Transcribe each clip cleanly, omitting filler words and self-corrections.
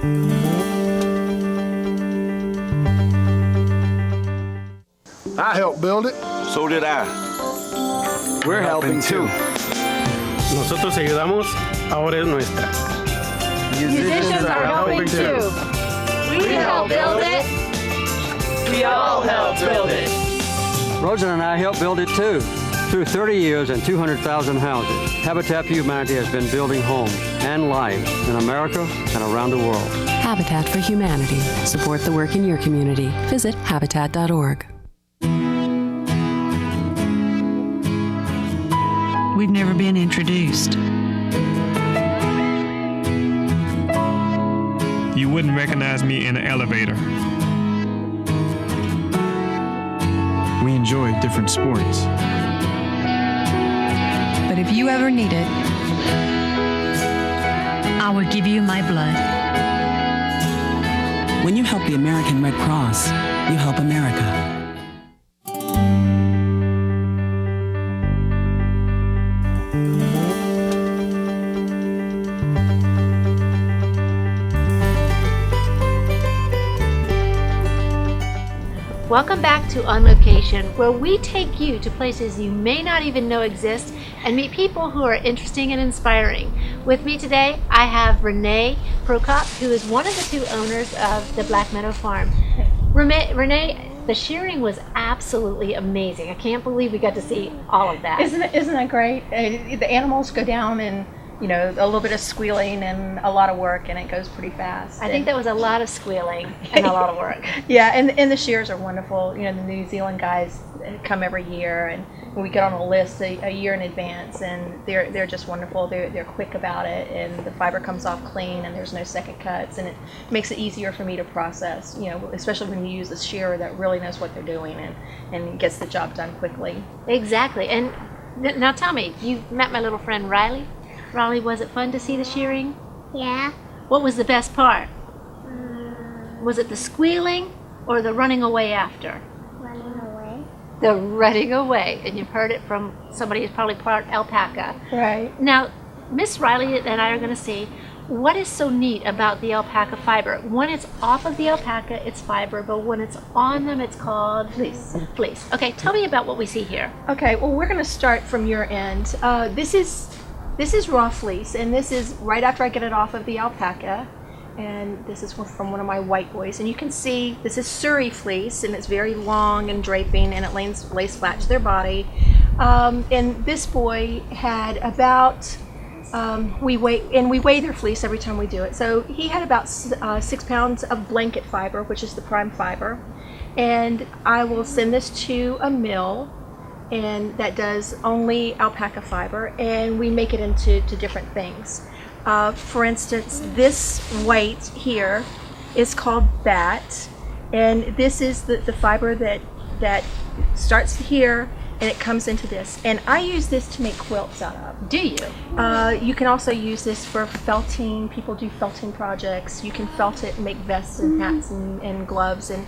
I helped build it. So did I. We're helping too. Nosotros ayudamos, ahora es nuestra. Musicians are helping too. We help build it. We all help build it. Rosa and I helped build it too. Through 30 years and 200,000 houses, Habitat for Humanity has been building homes and lives in America and around the world. Habitat for Humanity. Support the work in your community. Visit habitat.org. We've never been introduced. You wouldn't recognize me in an elevator. We enjoy different sports. But if you ever need it, I will give you my blood. When you help the American Red Cross, you help America. Welcome back to On Location, where we take you to places you may not even know exist and meet people who are interesting and inspiring. With me today, I have Renee Prokop, who is one of the two owners of the Black Meadow Farm. Renee, the shearing was absolutely amazing. I can't believe we got to see all of that. Isn't that great? The animals go down and a little bit of squealing and a lot of work, and it goes pretty fast. I think that was a lot of squealing and a lot of work. Yeah, and the shears are wonderful. The New Zealand guys come every year, and we get on a list a year in advance, and they're just wonderful. They're quick about it, and the fiber comes off clean, and there's no second cuts, and it makes it easier for me to process. Especially when you use a shearer that really knows what they're doing and gets the job done quickly. Exactly. And now tell me, you met my little friend Riley. Riley, was it fun to see the shearing? Yeah. What was the best part? Was it the squealing or the running away after? Running away. The running away. And you've heard it from somebody who's probably part alpaca. Right. Now, Miss Riley and I are going to see what is so neat about the alpaca fiber. When it's off of the alpaca, it's fiber, but when it's on them, it's called fleece. Fleece. Okay, tell me about what we see here. Okay, well, we're going to start from your end. This is raw fleece, and this is right after I get it off of the alpaca, and this is from one of my white boys. And you can see this is Surrey fleece, and it's very long and draping, and it lays flat to their body. And this boy had about, we weigh their fleece every time we do it. So he had about 6 pounds of blanket fiber, which is the prime fiber. And I will send this to a mill, and that does only alpaca fiber, and we make it into different things. For instance, this white here is called bat, and this is the fiber that starts here and it comes into this. And I use this to make quilts out of. Do you? You can also use this for felting. People do felting projects. You can felt it and make vests and hats and gloves and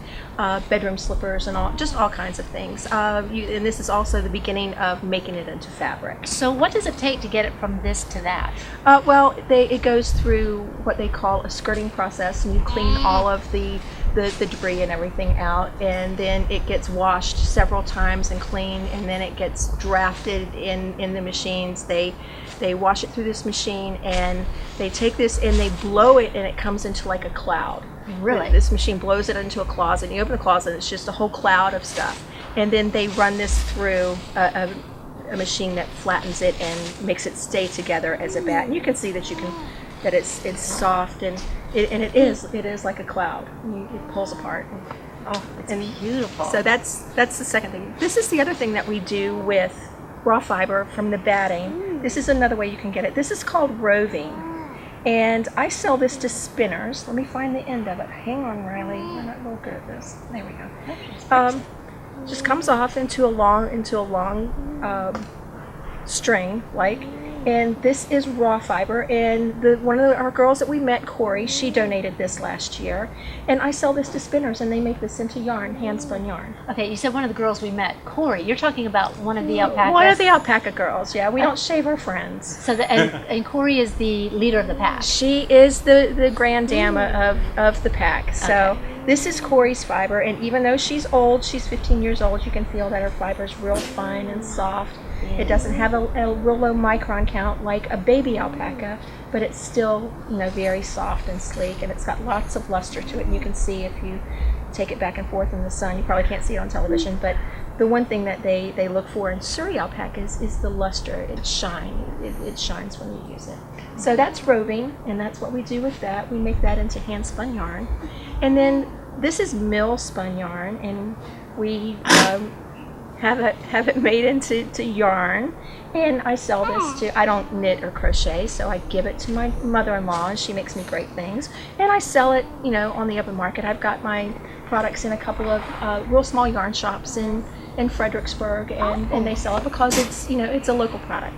bedroom slippers and all kinds of things. And this is also the beginning of making it into fabric. So what does it take to get it from this to that? Well, it goes through what they call a skirting process, and you clean all of the debris and everything out, and then it gets washed several times and cleaned, and then it gets drafted in the machines. They wash it through this machine, and they take this and they blow it, and it comes into like a cloud. Really? This machine blows it into a closet, and you open the closet and it's just a whole cloud of stuff. And then they run this through a machine that flattens it and makes it stay together as a bat. And you can see that it's soft, and it is like a cloud. It pulls apart. It's beautiful. So that's the second thing. This is the other thing that we do with raw fiber from the batting. This is another way you can get it. This is called roving, and I sell this to spinners. Let me find the end of it. Hang on, Riley. I'm not real good at this. There we go. Just comes off into a long string, And this is raw fiber. And one of our girls that we met, Corey, she donated this last year. And I sell this to spinners, and they make this into yarn, hand-spun yarn. Okay, you said one of the girls we met, Corey. You're talking about one of the alpacas. One of the alpaca girls, yeah. We don't shave our friends. So and Corey is the leader of the pack. She is the grand dame of the pack. So this is Corey's fiber, and even though she's old, she's 15 years old, you can feel that her fiber is real fine and soft. It doesn't have a real low micron count like a baby alpaca, but it's still, very soft and sleek, and it's got lots of luster to it. And you can see if you take it back and forth in the sun. You probably can't see it on television, but the one thing that they look for in Surrey alpacas is the luster. It shines when you use it. So that's roving, and that's what we do with that. We make that into hand spun yarn, and then this is mill spun yarn, and we have it made into yarn, and I sell this to, I don't knit or crochet, so I give it to my mother-in-law, and she makes me great things, and I sell it, on the open market. I've got my products in a couple of real small yarn shops in Fredericksburg, and they sell it because it's a local product.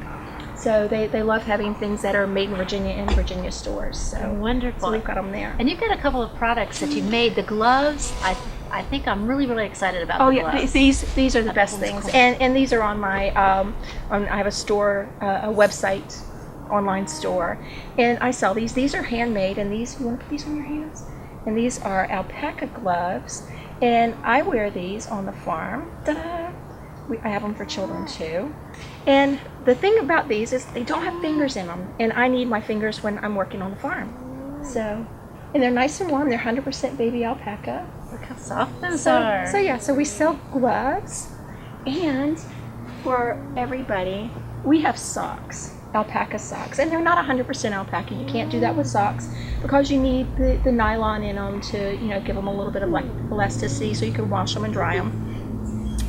So they love having things that are made in Virginia in Virginia stores. So wonderful. So we've got them there. And you've got a couple of products that you made. The gloves, I think I'm really, really excited about the gloves. Oh yeah, these are the best things. Cool. And these are on my, I have a store, a website, online store, and I sell these. These are handmade, and these, you want to put these on your hands? And these are alpaca gloves, and I wear these on the farm. Ta-da! I have them for children too. And the thing about these is they don't have fingers in them, and I need my fingers when I'm working on the farm. So, and they're nice and warm. They're 100% baby alpaca. Look how soft those are. So we sell gloves, and for everybody, we have socks, alpaca socks, and they're not 100% alpaca. You can't do that with socks because you need the nylon in them to give them a little bit of elasticity so you can wash them and dry them.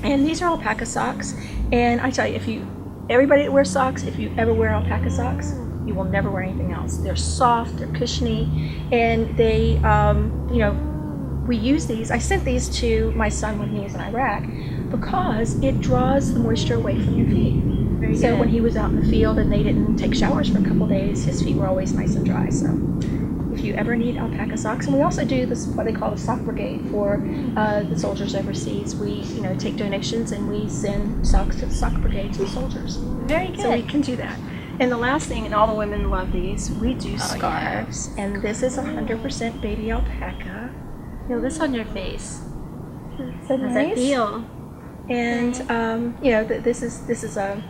And these are alpaca socks, and I tell you, everybody that wears socks, if you ever wear alpaca socks, you will never wear anything else. They're soft, they're cushiony, and they, we use these. I sent these to my son when he was in Iraq because it draws the moisture away from your feet. Very so good. when he was out in the field and they didn't take showers for a couple days, his feet were always nice and dry. So if you ever need alpaca socks, and we also do this, what they call the sock brigade for the soldiers overseas. We take donations and we send socks to the sock brigade to the soldiers. Very good. So we can do that. And the last thing, and all the women love these, we do scarves, and this is 100% baby alpaca. Feel this on your face. So How's nice. that feel? And this is a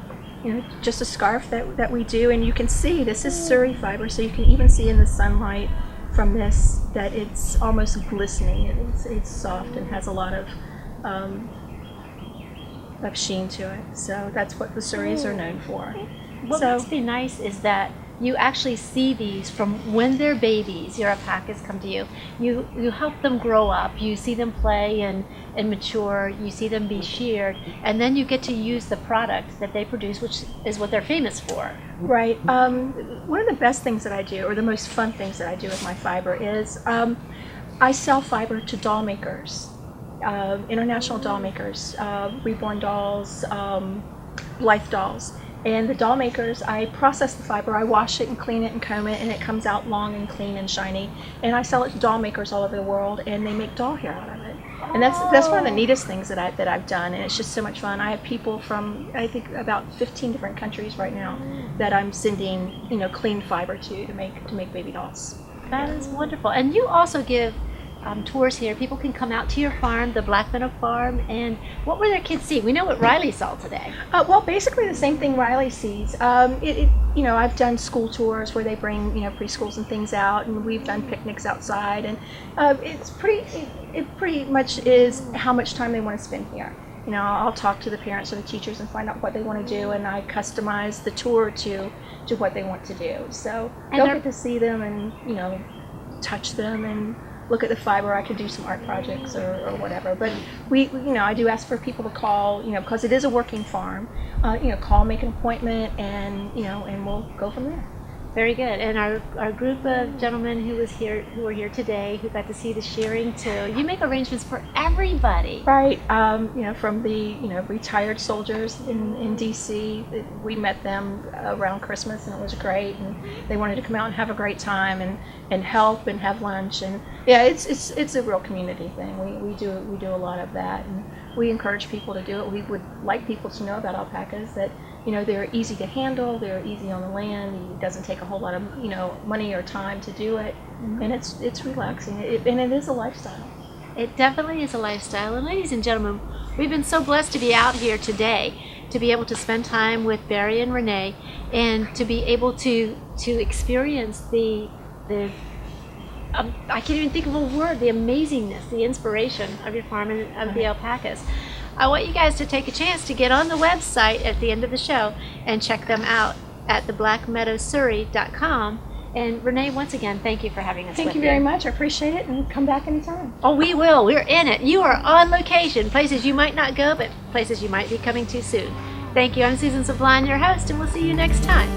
just a scarf that we do, and you can see this is Surrey fiber, so you can even see in the sunlight from this that it's almost glistening. It's soft and has a lot of sheen to it. So that's what the Surreys are known for. What must be nice is that you actually see these from when they're babies. Your alpacas come to you. You help them grow up. You see them play and mature. You see them be sheared, and then you get to use the product that they produce, which is what they're famous for. Right. One of the best things that I do, or the most fun things that I do with my fiber, is I sell fiber to doll makers, international doll makers, Reborn Dolls, Blythe Dolls. And the doll makers, I process the fiber, I wash it and clean it and comb it, and it comes out long and clean and shiny. And I sell it to doll makers all over the world, and they make doll hair out of it. And that's one of the neatest things that I've done, and it's just so much fun. I have people from, I think, about 15 different countries right now that I'm sending clean fiber to make baby dolls. That is wonderful. And you also give tours here. People can come out to your farm, the Black Meadow Farm, and what will their kids see? We know what Riley saw today. Well, basically the same thing Riley sees. I've done school tours where they bring preschools and things out, and we've done picnics outside, and it pretty much is how much time they want to spend here. I'll talk to the parents or the teachers and find out what they want to do, and I customize the tour to what they want to do. So they'll get to see them and touch them and look at the fiber. I could do some art projects or whatever. But I do ask for people to call, because it is a working farm. Call, make an appointment, and and we'll go from there. Very good. And our group of gentlemen who were here today, who got to see the shearing too. You make arrangements for everybody. Right. From the retired soldiers in D.C. We met them around Christmas, and it was great. And they wanted to come out and have a great time and help and have lunch. And yeah, it's a real community thing. We do a lot of that, and we encourage people to do it. We would like people to know about alpacas, that they're easy to handle, they're easy on the land. It doesn't take a whole lot of money or time to do it, and it's relaxing. And it is a lifestyle. It definitely is a lifestyle. And ladies and gentlemen, we've been so blessed to be out here today, to be able to spend time with Barry and Renee, and to be able to experience the I can't even think of a word, the amazingness, the inspiration of your farm and of the alpacas. I want you guys to take a chance to get on the website at the end of the show and check them out at theblackmeadowsurrey.com. And Renee, once again, thank you for having us. Thank you very much. I appreciate it, and come back anytime. Oh, we will. We're in it. You are on location, places you might not go, but places you might be coming to soon. Thank you. I'm Susan Sublime, your host, and we'll see you next time.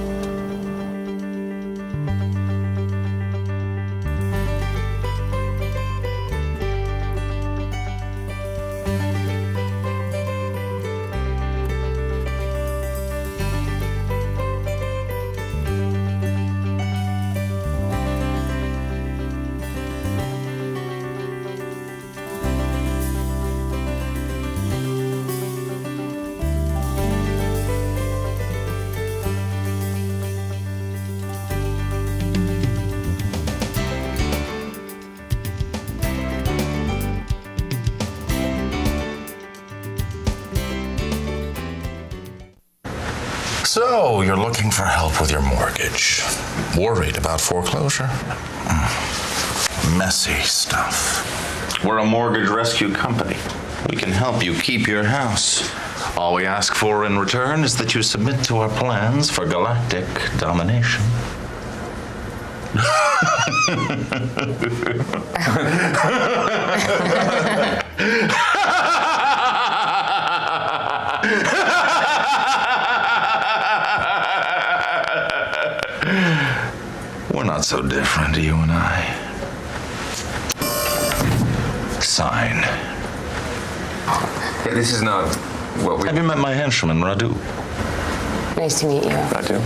So, you're looking for help with your mortgage. Worried about foreclosure? Messy stuff. We're a mortgage rescue company. We can help you keep your house. All we ask for in return is that you submit to our plans for galactic domination. We're not so different, you and I. Sign. Yeah, this is not what we... Have you met my henchman, Radu? Nice to meet you. Radu.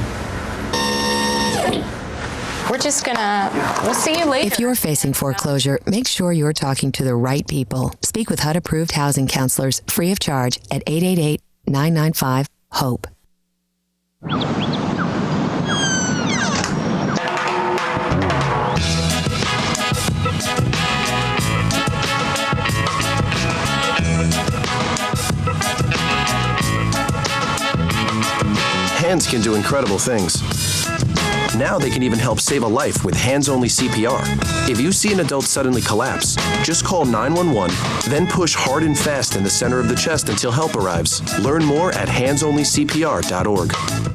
We'll see you later. If you're facing foreclosure, make sure you're talking to the right people. Speak with HUD-approved housing counselors free of charge at 888-995-HOPE. Hands can do incredible things. Now they can even help save a life with hands-only CPR. If you see an adult suddenly collapse, just call 911, then push hard and fast in the center of the chest until help arrives. Learn more at handsonlycpr.org.